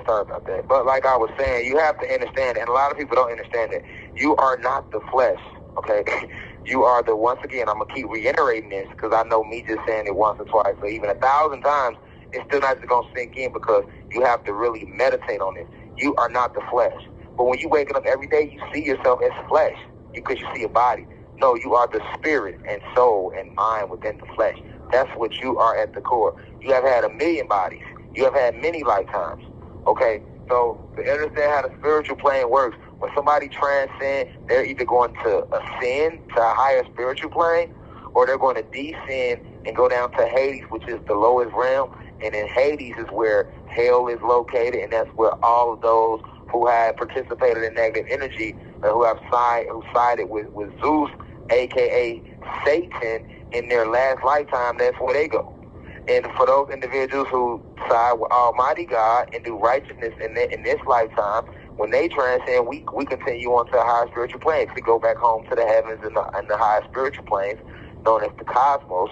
Sorry about that. But like I was saying, you have to understand, and a lot of people don't understand it. You are not the flesh, okay? You are once again, I'm going to keep reiterating this because I know me just saying it once or twice, or even 1,000 times, it's still not just going to sink in because you have to really meditate on it. You are not the flesh. But when you waking up every day, you see yourself as flesh because you see a body. No, you are the spirit and soul and mind within the flesh. That's what you are at the core. You have had 1,000,000 bodies. You have had many lifetimes. Okay, so to understand how the spiritual plane works, when somebody transcends, they're either going to ascend to a higher spiritual plane, or they're going to descend and go down to Hades, which is the lowest realm. And in Hades is where hell is located, and that's where all of those who have participated in negative energy, who sided with Zeus, aka Satan, in their last lifetime, that's where they go. And for those individuals who side with Almighty God and do righteousness in this lifetime, when they transcend, we continue on to a higher spiritual planes. We go back home to the heavens and the higher spiritual planes, known as the cosmos,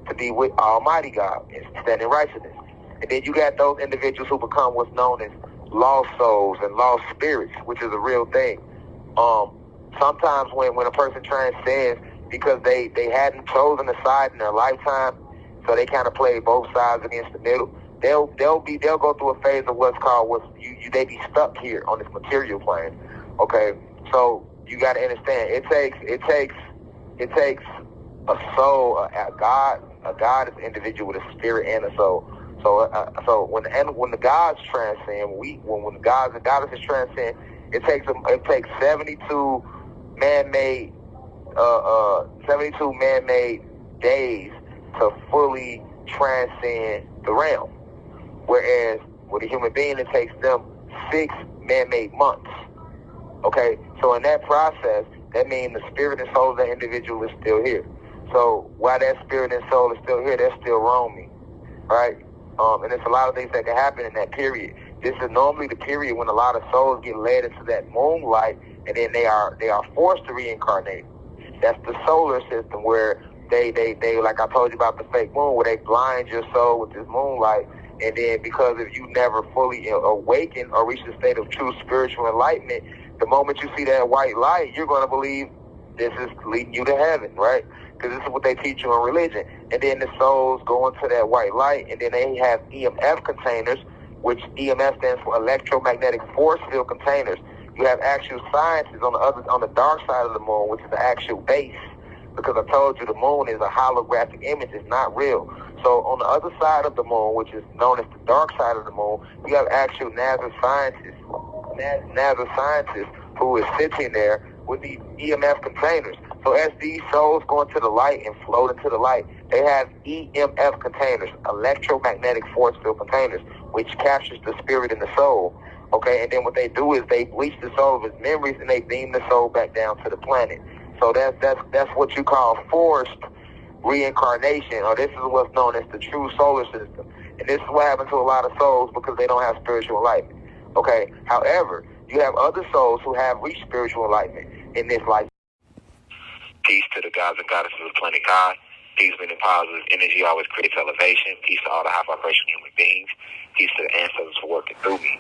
to be with Almighty God and stand in righteousness. And then you got those individuals who become what's known as lost souls and lost spirits, which is a real thing. Sometimes when a person transcends, because they hadn't chosen a side in their lifetime, so they kind of play both sides against the middle. They'll go through a phase of they be stuck here on this material plane. Okay, so you got to understand it takes a soul, a God is an individual with a spirit and a soul. So when the gods transcend, when the gods and goddesses transcend, it takes 72 man-made 72 man-made days to fully transcend the realm. Whereas with a human being, it takes them 6 man-made months. Okay, so in that process, that means the spirit and soul of that individual is still here. So while that spirit and soul is still here, they're still roaming, right? And there's a lot of things that can happen in that period. This is normally the period when a lot of souls get led into that moonlight, and then they are forced to reincarnate. That's the solar system where they like I told you about the fake moon, where they blind your soul with this moonlight, and then because if you never fully awaken or reach the state of true spiritual enlightenment, the moment you see that white light, you're going to believe this is leading you to heaven, right? Because this is what they teach you in religion. And then the souls go into that white light, and then they have EMF containers, which EMF stands for electromagnetic force field containers. You have actual scientists on the dark side of the moon, which is the actual base. Because I told you the moon is a holographic image, it's not real. So on the other side of the moon, which is known as the dark side of the moon, you have actual NASA scientists who is sitting there with these EMF containers. So as these souls go into the light and float into the light, they have EMF containers, electromagnetic force field containers, which captures the spirit and the soul. Okay, and then what they do is they bleach the soul of its memories and they beam the soul back down to the planet. So that's what you call forced reincarnation, or this is what's known as the true solar system. And this is what happens to a lot of souls because they don't have spiritual enlightenment. Okay, however, you have other souls who have reached spiritual enlightenment in this life. Peace to the gods and goddesses of planet God. Peace, meaning positive energy always creates elevation. Peace to all the high vibration human beings. Peace to the ancestors for working through me.